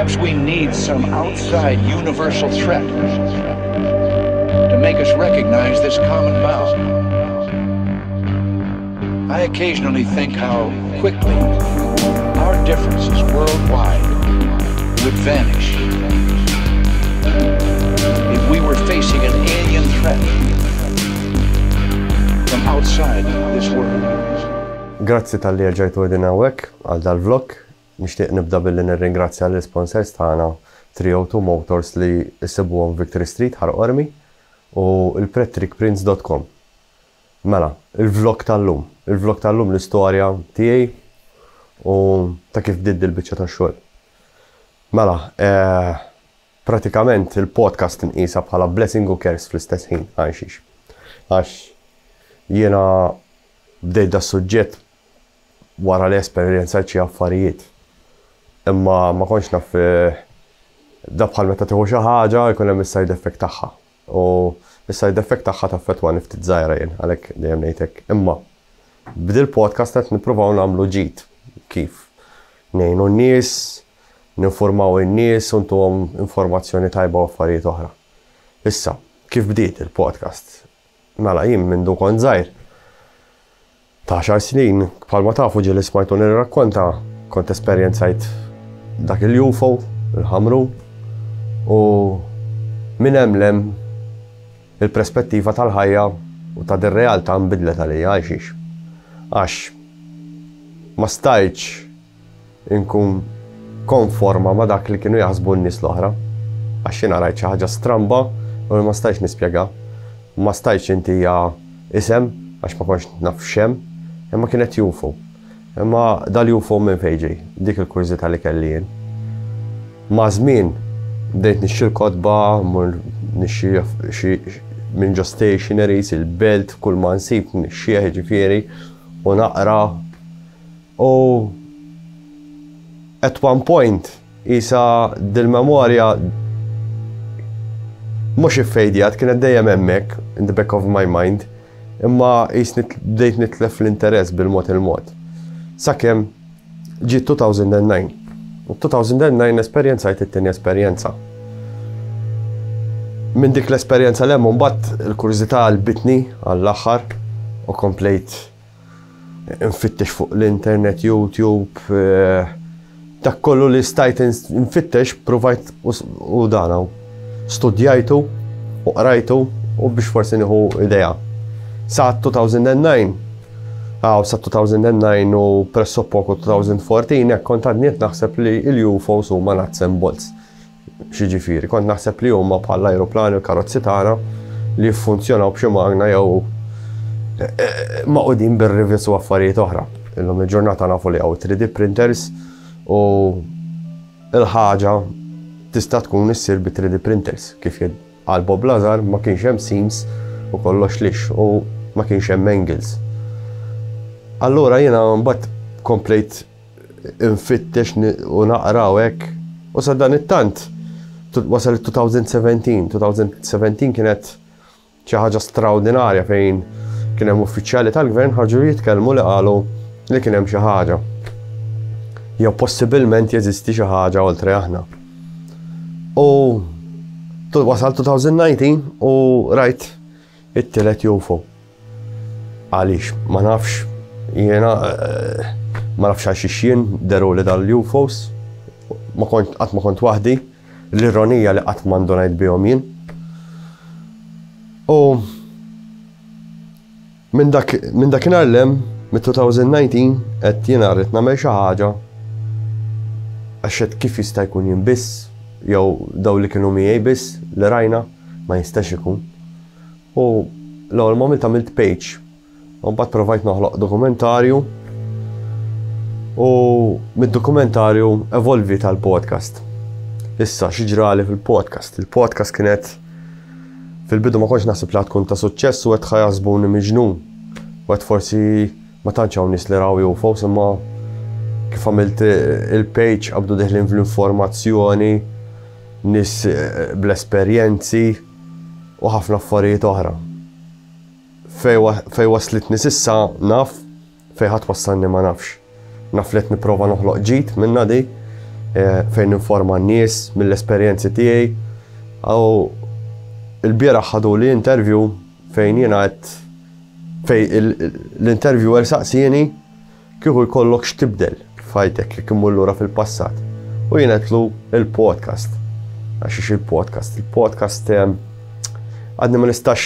Perhaps we need some outside universal threat to make us recognize this common bound. I occasionally think how quickly our differences worldwide would vanish if we were facing an alien threat from outside this world. Grazzi tal-li ġejtu għedin għawek għal dal-vlog. Nishtiq nibda billi nirringrazzja l-sponsors tagħna 302 Motors li jsibuhom Victory Street ħarqormi u l-pretricprints.com. Mela, il-vlog tal-lum. Il-vlog tal-lum l-istorja tiegħi u ta' kif bdiet il-biċċa tax-xogħol. Mela, pratikament il-podcast inqisha bħala blessing u curse fl-istess ħin għaxix. Għax jiena bdejt da suġġett wara l-esperjenza xi affarijiet. Imma ma konx naf da bħal meta tieħu xi ħaġa jkun hemm is-side effect tagħha. U is-side effect tagħha taffettwa ftit żgħira jien għalhekk dejjem ngħid hekk. Imma bdil podcast qed nippruvaw nagħmlu ġid kif ngħinu n-nies, ninformaw in-nies u ntuhom informazzjoni tajba u affarijiet oħra. Issa, kif bdiet il-podcast? Mela jien minn kont żgħir. Ta' 10 snin, bħalma tafu ġieli smajtu nirrakkonta, kont esperjenzajt dak il-UFO, il-ħamru, u minn hemm il-perspettiva tal-ħajja u ta' dir-realtà nbidlet għalija għaxix. Għax ma stajtx inkun konforma ma dak li kienu jaħsbu n-nies l-oħra. Għax jiena rajt xi ħaġa stramba u ma stajtx nispjega. Ma stajtx intija isem għax ma kontx naf x'hemm. Imma kienet UFO. Imma dal-UFO minn fejġi, dik il-kurzita li kelli jien. Ma' żmien bdejt nixxi l-kotba, nixxi minn ġo stationaries, il-belt, kull ma nsib nixxieħ ġifieri u naqra. U at one point isa dil-memorja mhux iffejdjat, kienet dejjem hemmhekk in the back of my mind. Imma bdejt nitlef l-interess bil-mod il-mod. Sakemm ġiet 2009. U 2009 esperjenzajt it-tieni esperjenza. Minn dik l-esperjenza l-hemm mbagħad il-kurżità qalbitni għall-aħħar u komplejt infittex fuq l-internet, YouTube, dak kollu li stajt infittex provajt u dana. Studjajtu u qrajtu u biex forsi nieħu idea. Sa' 2009 u presso poco 2014 kont għadniet naħseb li il-UFOs huma nuts and bolts. Xiġifieri, kont naħseb li huma bħal ajruplani u karozzi tagħna li jiffunzjonaw b'xi magna jew maqudin bir-rivets u affarijiet oħra. Illum il-ġurnata nafu li hawn 3D printers u l-ħaġa tista' tkun issir bi 3D printers. Kif għal Bob Lazar ma kienx hemm seams u kollox lix u ma kienx hemm angles. Allura jiena mbagħad komplejt infittex u naqra hekk u sa dan it-tant wasal 2017. 2017 kienet xi ħaġa straordinarja fejn kien hemm uffiċjali tal-gvern ħarġu jitkellmu li qalu li kien hemm xi ħaġa. Jew possibilment jeżisti xi ħaġa oltre aħna. U wasal 2019 u rajt it-tielet UFO. Għaliex, ma nafx, jiena ma nafx għax jien deru li dal-UFOs, qatt ma kont waħdi, l-ironija li qatt m'għandunajt bihom jien. U minn dakinhar l-hemm, mid-2019 qed jiena rrid nagħmel xi ħaġa għax qed kif jista' jkun jien biss, jew daw li kienu miegħi biss li rajna ma jistax ikun. U l-ewwel moment għamilt page. U mbagħad provajt noħloq dokumentarju u mid-dokumentarju evolvi tal-podcast. Issa xi ġrali fil-podcast. Il-podcast kienet fil-bidu ma kontx naħseb li tkun ta' suċċess u qed ħajasbuni miġnun. U qed forsi ma tantx hawn nies li raw UFOs imma kif għamilt il-page qabdu deħlin fl-informazzjoni, nies bl-esperjenzi u ħafna affarijiet oħra. Fej waslitni sissa naf, fej ħadd wassalni ma nafx. Naf li qed nipprova noħloq ġid minna di, fejn informa n-nies mill-esperjenzi tiegħi. Aw il-bieraħ ħadu li interview fejn jiena fejn l-interviewer saqsieni kieku jkollok x'tibdel f'ħajtek li kien lura fil-passat. U jiena qedtlu il-podcast. Għax il-podcast. Il-podcast għadni ma nistax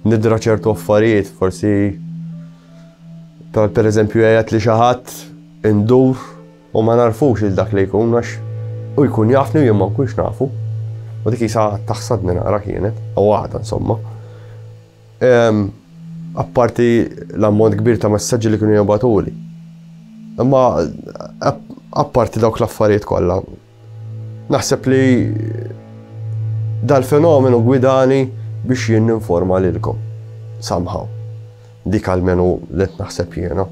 nidra ċertu affarijiet, forsi per eżempju għajat li xi ħadd indur u ma narfux il-dak li jkun għax u jkun jafni u jien ma nkunx nafu. U dik jisa taħsadni naqra kienet, u għada insomma. Apparti l-ammont kbir ta' messaġġi li kienu jibgħatuli. Imma apparti dawk l-affarijiet kollha, naħseb li dal-fenomenu gwidani biex jien ninforma lilkom. Somehow. Dik għalmenu li naħseb jiena.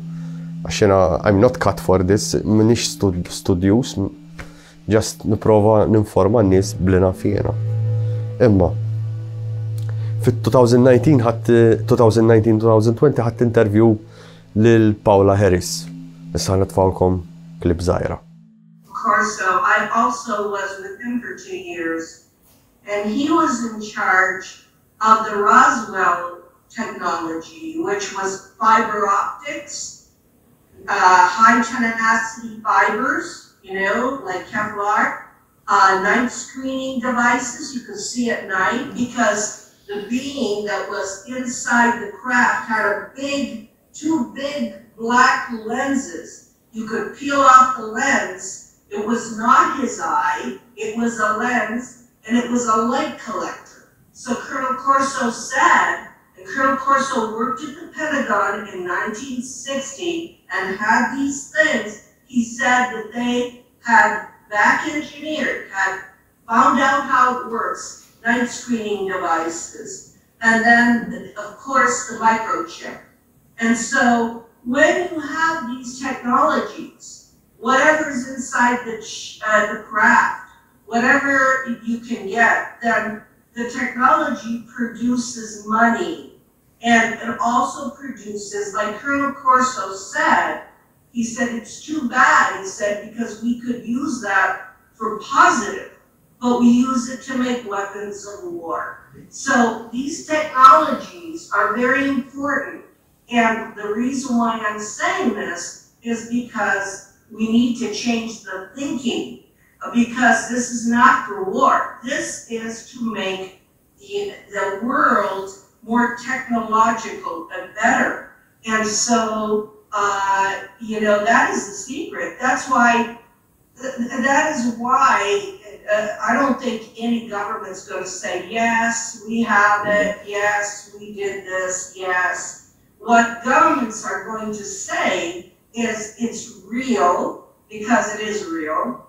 Għax jiena I'm not cut for this, minix studius, just niprofa ninforma n-nies blina fjena. Imma, fit-2019-2020 ħadd interview lil Paula Harris. Issa nitfawlkom klip żgħira. Corso, I also was with him for 2 years, and he was in charge of the Roswell technology, which was fiber optics, high tenacity fibers, like Kevlar, night screening devices you could see at night, because the being that was inside the craft had two big black lenses. You could peel off the lens. It was not his eye, it was a lens, and it was a light collector. So Colonel Corso said, and Colonel Corso worked at the Pentagon in 1960 and had these things. He said that they had back engineered, had found out how it works, night screening devices, and then, of course, the microchip. And so when you have these technologies, whatever's inside the craft, whatever you can get, then the technology produces money. And it also produces, like Colonel Corso said, he said, it's too bad, he said, because we could use that for positive, but we use it to make weapons of war. So these technologies are very important. And the reason why I'm saying this is because we need to change the thinking, because this is not for war. This is to make the world more technological and better. And so, that is the secret. That is why I don't think any government's going to say, yes, we have it, yes, we did this, yes. What governments are going to say is it's real, because it is real.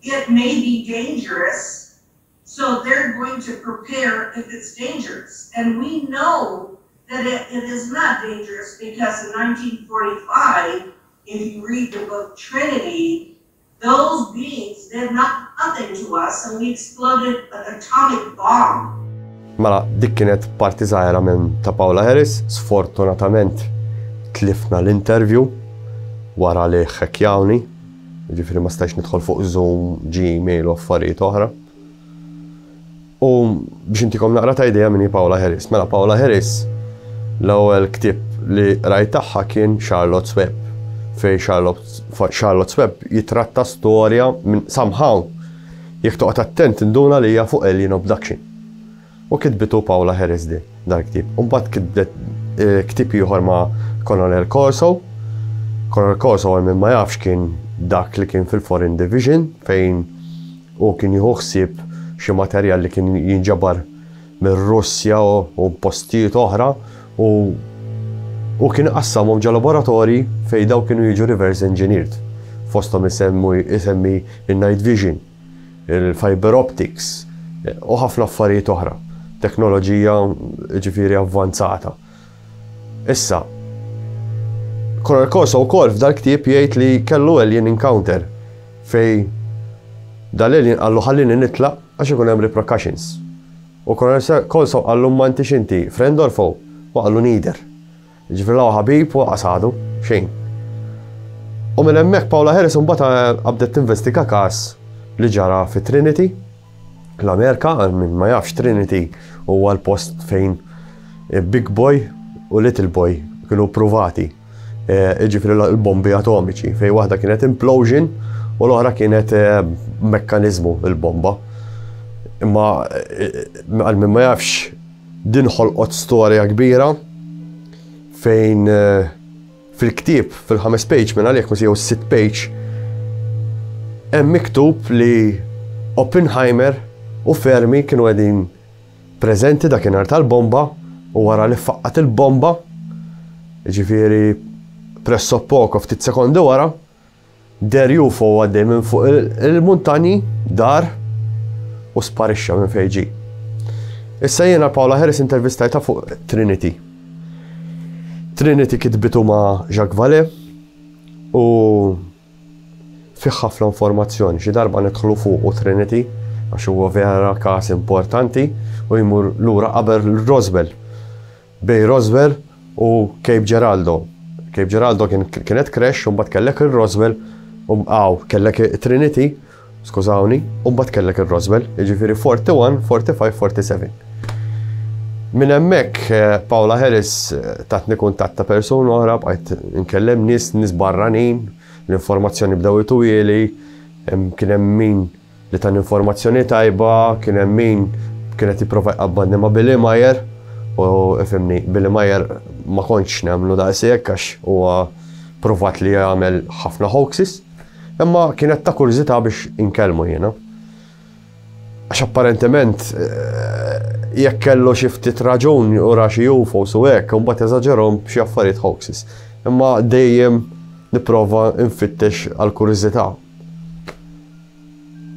It may be dangerous, so they're going to prepare if it's dangerous. And we know that it is not dangerous, because in 1945, if you read the book Trinity, those beings did nothing to us, and we exploded an atomic bomb. Mela, dik kienet parti żgħira minn ta' Paula Harris, sfortunatament tlifna l-interview wara li ħekkjawni, ġifieri ma stajx nidħol fuq Zoom, Gmail u affarijiet oħra. U biex intikom naqra ta' idea minni Paula Harris. Mela Paula Harris l-ewwel ktieb li rajt tagħha kien Charlotte's Web. Fej Charlotte's Web jitratta storja minn somehow jekk toqgħod attent induna li hija fuq alien abduction. U kitbitu Paula Harris dal-ktib. Mbagħad kitbet ktib ieħor ma' Colonel Corso. Colonel Corso minn ma jafx kien dak li kien fil-Foreign Division fejn u kien jieħu ħsieb xi materjal li kien jinġabar mir-Russja u postijiet oħra u kien qassamhom ġa laboratorji fejn daw kienu jiġu reverse engineered. Fosthom isemmi il-night vision, il-fiber optics u ħafna affarijiet oħra. Teknoloġija ġifieri avvanzata. Issa, Colonel Corso wkoll f'dal-ktieb jgħid li kellu alien encounter fej dal-alien qallu ħallini nitlaq għax ikun hemm repercussions. U Colonel Corso qallu ma intix inti friend or foe, u qallu neither. Ġifieri law ħabib u qasadu xejn. U minn hemmhekk Paula Harris mbagħad qabdet tinvestiga każ li ġara fi Trinity l-Amerika, minn ma jafx Trinity huwa l-post fejn Big Boy u Little Boy kienu pruvati. Ġifri l-bombi atomiċi, fej waħda kienet implosion u l-oħra kienet mekkanizmu il-bomba. Imma għal minn ma jafx din ħolqot storja kbira fejn fil-ktieb fil-5 page minn għalek jew 6 page hemm miktub li Oppenheimer u Fermi kienu għedin preżenti dakinhar tal-bomba u wara li faqqat il-bomba, ġifieri pressoppoco ftit sekondi wara, der UFO għaddej minn fuq il-muntanji dar u sparixxa minn fejn ġie. Issa jiena Paula Harris intervistajta fuq Trinity. Trinity kitbitu ma' Jacques Vallée u fih ħafna informazzjoni. Xi darba nidħlu fuq Trinity għax huwa vera każ importanti u jmur lura qabel Roswell. Bej Roswell u Cape Girardeau. Cape Girardeau kienet crash u mbagħad kellek il-Roswell u kellek Trinity, skużawni, u mbagħad kellek il-Roswell, jiġifieri 41, 45, 47. Minn hemmhekk Paula Harris tatni kuntatt ta' persuna oħra bqajt nkellem nies barranin, l-informazzjoni bdew itwieli, kien hemm min li tan informazzjoni tajba, kien hemm min kienet jipprova jqabbadni ma' Billy Meyer u ifhimni Billy Meyer ma kontx nagħmlu daqshekk għax huwa provat li jagħmel ħafna hoaxes, imma kienet ta' kurżità biex inkellmu jiena. Għax apparentement jekk kellu xi ftit raġun ura xi UFOs u hekk, imbagħad jeżaġerhom b'xi affarijiet hoaxes. Imma dejjem nipprova nfittex għal kurżità.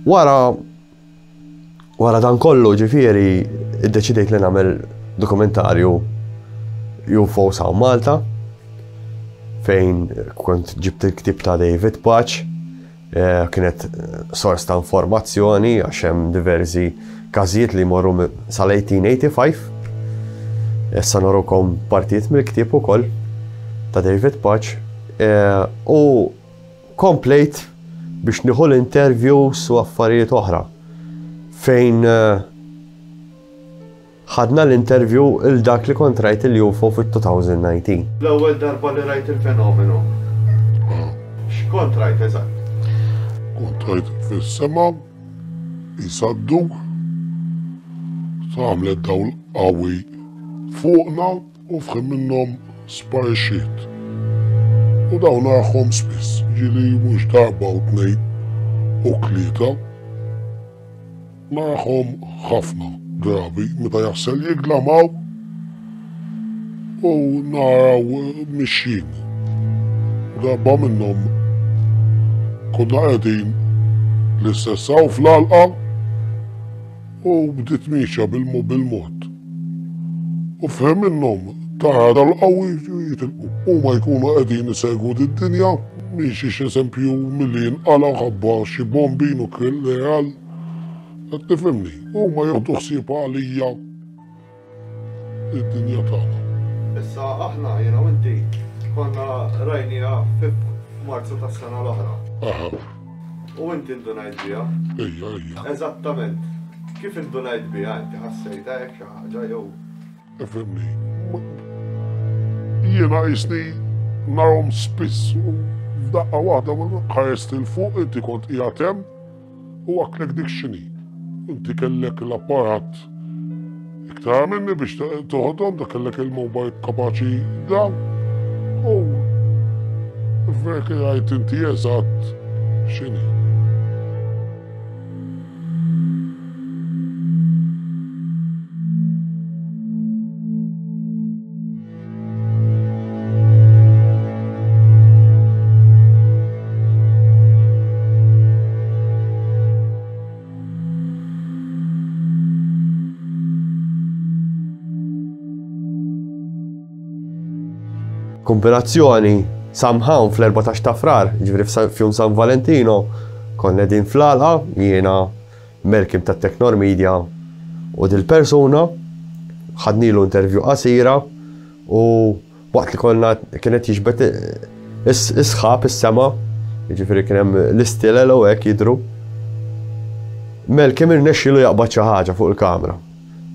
Wara dan kollu ġifieri iddeċidejt li nagħmel dokumentarju UFOs hawn Malta fejn kont ġibt il-ktieb ta' David Patch, kienet sors ta' informazzjoni għax hemm diversi każijiet li jmorru sal-1885. Issa norukom partijiet mill-ktieb ukoll ta' David Patch u komplejt biex nieħu l-interviews u affarijiet oħra fejn ħadna l-interview il-dak li kont rajt il-UFO fit-2019. L-ewwel darba li rajt il-fenomenu. X'kont rajt eżatt? Kont rajt fis-sema jisaddu għamlet dawl qawwi fuqna u fħim minnhom sparixxiet. U dawn naraħhom spiss, ġieli mhux darba u tnejn u tlieta. Naraħhom ħafna drabi meta jaħsel jiglamaw u naraw mixjin. Darba minnhom konna qegħdin l-istessaw fl-alqa u bdiet mixja bil-mod. U fhem minnhom tara dal-qawwi jitilqu huma jkunu qegħdin isegwu d-dinja mixi x'eżempju milli jinqala ħabba xi bombi nukleari. Qed tifhimni, huma jieħdu ħsieb għalija id-dinja tagħna. Issa aħna jiena u inti konna rajniha f'Marzu tas-sena l-oħra. U inti ndunajt biha? Ejja. Eżattament. Kif indunajt biha inti ħassejta hekk xi ħaġa jew? Tifhimni. Jiena qisni narhom spiss u f'daqqa waħda ma ħarest il fuq inti kont qiegħed hemm u għaklek dik x'inhi. Inti kellek l-apparat iktar minni biex toħodhom, da kellek il-mobile kapaċi dawn. U veri għajt inti eżatt x'inhi. Kombinazzjoni somehow fl-14 ta' frar, ġifri fjum San Valentino, konna din fl-alqa, jiena Melkim ta' Teknor Media u dil-persuna, ħadnilu intervju qasira u waqt li konna kienet jiġbet isħab is-sema Jiġifieri kien hemm l-istilel u hekk jidhru. Malcolm irnexxielu jaqbad xi ħaġa fuq il-kamra.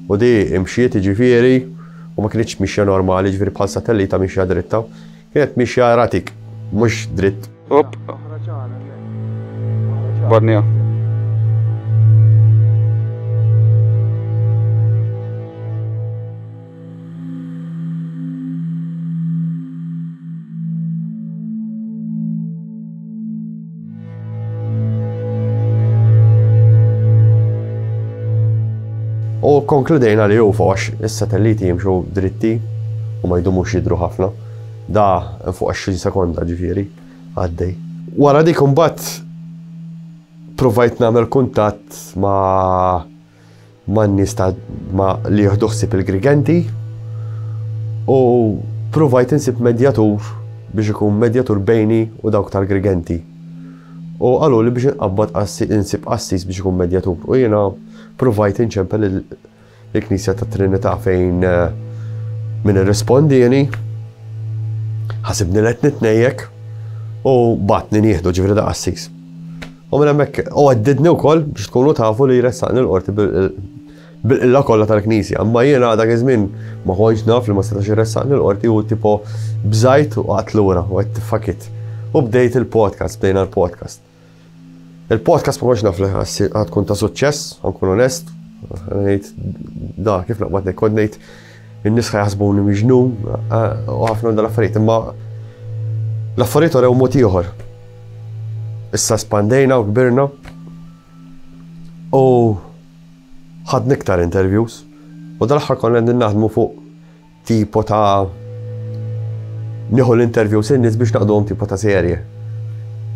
U di imxiet jiġifieri u ma kienx mixja normali, jiġifieri bħal satellita mixja dritta. Kienet mixja ratik, mhux dritt. Op. Barnija. U konkludejna li UFO għax is-satelliti jimxu dritti u ma jdumux jidhru ħafna. Da fuq 20 sekonda ġifieri għaddej. Wara dik imbagħad provajt nagħmel kuntatt ma' nies li jieħdu ħsieb il-Grigenti u provajt insib medjatur biex ikun medjatur bejni u dawk tal-Grigenti. U qalu li biex insib qassis biex ikun medjatur. U jiena provajt inċempel il-Knisja ta' Trinità fejn min irrispondini, ħasibni qed nitnejjek u batni nieħdu ġifieri da' qassis. U minn hemmhekk għaddidni wkoll biex tkunu tafu li jressaqni l-qorti bil-qilla kollha tal-Knisja. Imma jiena dak iż-żmien ma kontx naf li ma setax irressaqni l-qorti u tipo bżajt u qatt lura u qed fuck it. U bdejt il-podcast, bdejna l-podcast. Il-podcast ma kontx naf li ħadkun ta' suċċess, ħankun onest. Da, kif naqbad kont ngħid in-nies ħajaħsbuni miġnun u ħafna dal-affarijiet, imma l-affarijiet orew mod ieħor. Issa spandejna u kbirna u ħadna iktar interviews u dal-aħħar konna qegħdin naħdmu fuq tipo ta' nieħu l-interviews in-nies biex naqduhom tipo ta' serje.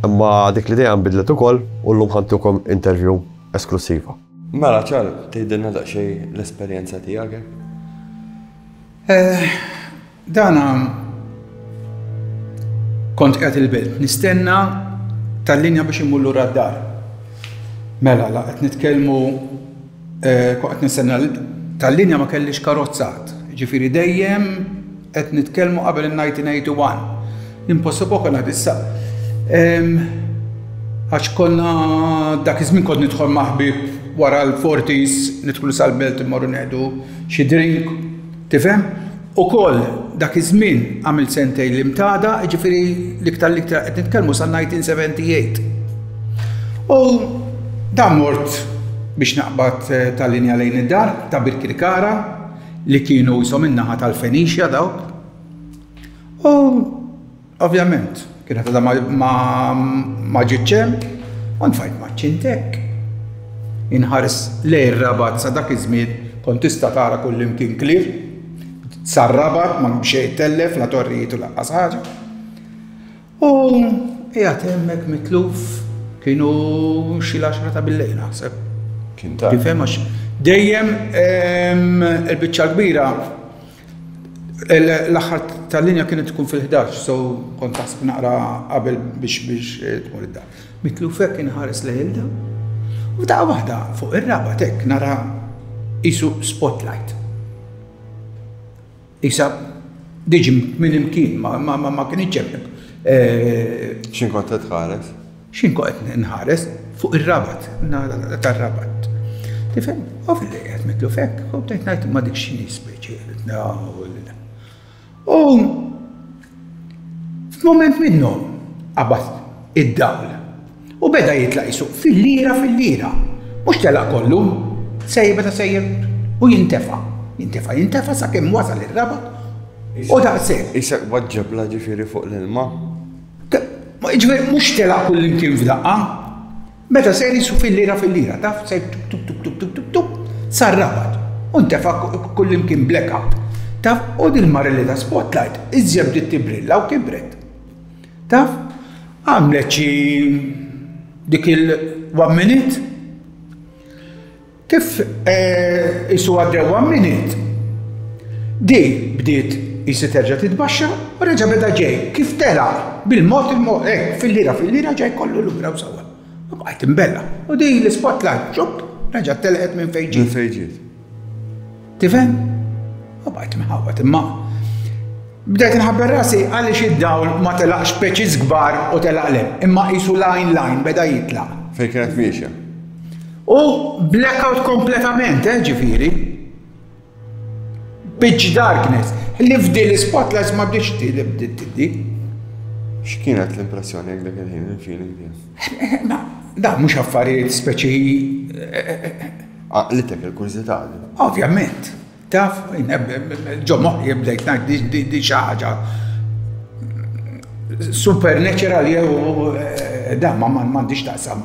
Imma dik l-idea nbidlet ukoll u llum ħantukom interview esklusiva. Mela ċar, tgħidilna daqsxejn l-esperjenza tiegħek? Dana kont qiegħed il-belt nistenna tal-linja biex imur rad-dar. Mela la qed nitkellmu qed nistenna tal-linja ma kellix karozzat. Ġifieri dejjem qed nitkellmu qabel il-1981. Impossibbli kien għad issa. Għax konna dak iż-żmien kont nidħol maħbib wara l-40s nidħlu sal-belt immorru neħdu xi drink, tifhem? Ukoll dak iż-żmien għamilt sentejn l-imtada, ġifieri l-iktar qed nitkellmu sal-1978. U dan mort biex naqbad tal-linja lejn id-dar ta' Birkirkara li kienu jisom in-naħa tal-Fenixja dawk. U ovvjament kienet għadha ma ġietxem, u nfajt ma ċintek. Inħares lejn Rabat sa dak iż-żmien kont tista' tara kull imkien klir, sar Rabat ma mxejn tellef la torrijiet u laqqas ħaġa. U qiegħed hemmhekk mitluf kienu xi l-10 ta' bil-lejl naħseb. Kien ta' Tifhem għax dejjem il-biċċa kbira l-aħħar tal-linja kienet tkun fil-11, so kont taħseb naqra qabel biex tmur id-dar. Mitluf hekk inħares lejlda u daqqa waħda fuq ir-Rabat hekk nara qisu spotlight. Isa diġi minn imkien ma kienx hemmhekk. x'in kont qed tħares? X'in kont qed nħares fuq ir-Rabat, tar-Rabat. Tifhem? U fil-li qed mitluf hekk, u bdejt ngħid ma dik xi nies speċjali. U f'mument minnhom qabad id-dawl u beda jitlaq jisuq fil-lira. Mhux telaq kollu, beda sejjer u jintefa' sakemm wasal ir-Rabat u daqshekk. Isek waġġabla ġifieri fuq l-ilma? Ġifieri mhux telaq kull imkien f'daqqa. Beda sejjer jisuq fil-lira, taf sejjer tuk sar Rabat u ntefa' kull imkien blackout. Taf, u dil-marelli ta' spotlight, iżjab bdiet tibrilla u kibret. Taf, għamlet xi dik il-1 minute. Kif isu għaddew 1 minute, di bdiet jisi terġa' titbaxxa u reġa' beda ġej. Kif tela bil-mod fil-lira ġej kollu lura u sewwa. U bqajt imbella. U di l-spotlight ġob reġa' telqet minn fejn ġiet. Minn fejn ġiet. Tifhem? U bqajt mħawwat imma Bdejt nħabber rasi għaliex id-dawl ma telaqx peċiż kbar u telaq lem, imma qisu line beda jitlaq. Fejn kienet miexja? U blackout kompletament, ġifieri. Pitch darkness. Li fdi l-spotlights ma bdiex tiddi. X'kienet l-impressjoni jekk dak il-ħin il-feeling tiegħek? Da mhux affarijiet speċi. Għaqlitek il-kurżità. Ovvjament. Taf, ġo moħħi bdejt ngħid di xi ħaġa supernatural jew da ma m'għandix taqsam.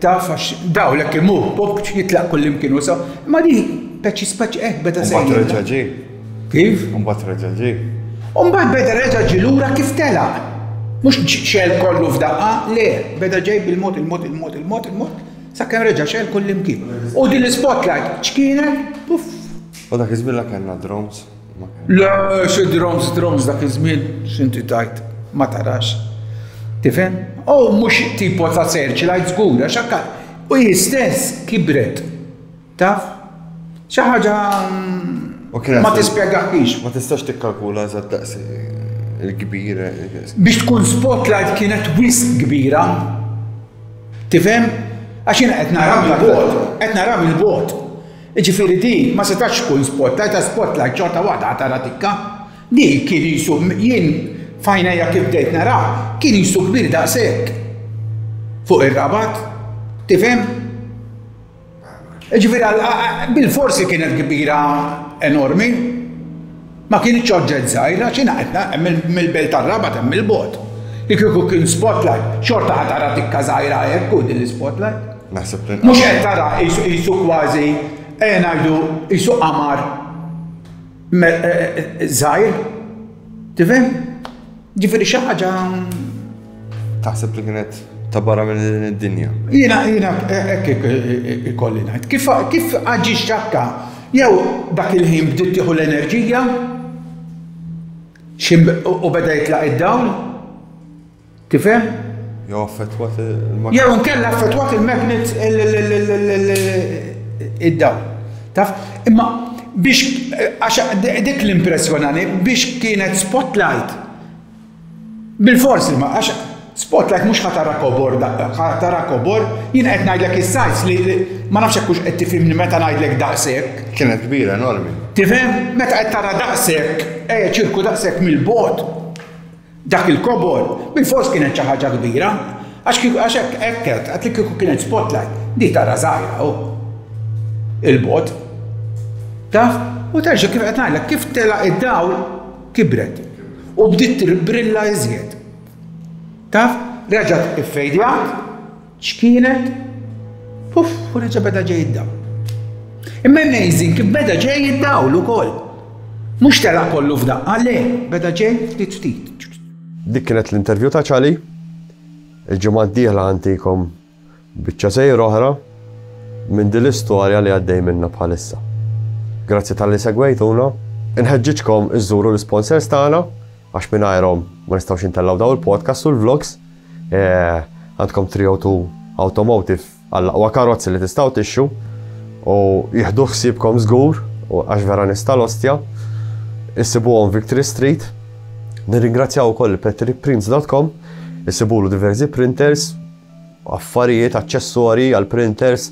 Taf għax dawlek imur, pop jitlaq kull imkien usa, ma di peċi beda sejn. Mbagħad reġa' ġie. Kif? Mbagħad reġa' ġie. Mbagħad beda reġa' ġie lura kif telaq. Mhux xel kollu f'daqqa, le, beda ġej bil-mod, sakemm reġa' xel kull imkien. U din l-spotlight x'kienet? Puff. U dak iż-żmien kellna drones. La, xi drones dak iż-żmien x'inti tajt, ma tarax. Tifhem? U mhux tipo ta' searchlight żgura, x'akka. U jistess kibret. Taf? Xi ħaġa ma tispjegaħix. Ma tistax tikkalkula eżatt daqs il-kbira. Biex tkun spotlight kienet wisq kbira. Tifhem? Għax jiena qed nara mill-bogħod. Jiġifieri di ma setax tkun spotlight ċorta waħda tara tikka. Di kien jisu jien fajnejja kif bdejt nara, kien jisu kbir daqshekk. Fuq ir-rabat. Tifhem? Ġifieri bil-forsi kienet kbira enormi, ma kienx oġġett żgħira, x'inha qed mill-belt tar-rabat hemm il-bogħod. Li kieku kien spotlight, xorta ħadd tara tikka żgħira hekk u din l-spotlight. Naħseb li Mhux qed tara qisu kważi ngħidu qisu qamar żgħir. Tifhem? Ġifieri xi ħaġa. Taħseb li kienet ta' barra minn id-dinja. Jiena hekk ikolli ngħid. Kif aġġi x'akka jew dak il-ħin bdiet tieħu l-enerġija u beda jitlaq id-dawl. Tifhem? Jew affettwat il-magnet. Jew nkella affettwat il-magnet id-dawl. Taf? Imma biex għax dik l-impressjonani biex kienet spotlight. Bil-forsi ma għax spotlight mhux ħatara kobor ħatara kobor, jien qed ngħidlek is-sajs li ma nafx hekk hux qed tifhimni meta ngħidlek daqshekk. Kienet kbira enormi. Tifhem? Meta qed tara daqshekk, ċirku daqshekk mill-bogħod. Dak il-kobor, bil-fors kienet xi ħaġa kbira, għax hekk qed li kieku kienet spotlight, di tara żgħira il-bogħod. Taf? U terġa' kif qed ngħidlek kif telaq id-dawl kibret u bdiet tirbrilla iżjed. Taf? Reġgħet iffejdjat, x'kienet? Puff, u reġa' beda ġej id-dawl. Imma amazing kif beda ġej id-dawl ukoll. Mhux telaq kollu f'daqqa, le, beda ġej ftit. Dik kienet l-intervju ta' ċali. Il-ġimgħa d-dieħla għantikom biċċa sejr oħra minn din l-istorja li għaddej minnha bħalissa. Grazzi tal-li segwejtuna, inħeġġiġkom iżżuru l-sponsors tagħna għax mingħajrhom ma nistgħux intellaw daw il-podcast u l-vlogs. Għandkom 302 Automotive għall-aqwa karozzi li tistgħu tixxu u jieħdu ħsiebkom żgur għax vera nista' l-ostja. Issibuhom Victory Street. Nirringrazzjaw ukoll petriprints.com, issibulu diversi printers, affarijiet, aċċessorji għal printers,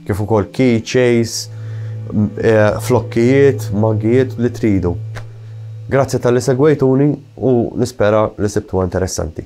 kif ukoll keychains, flokkijiet, maggijiet li tridu. Grazzi tal-li segwejtuni u nispera li sibtuha interessanti.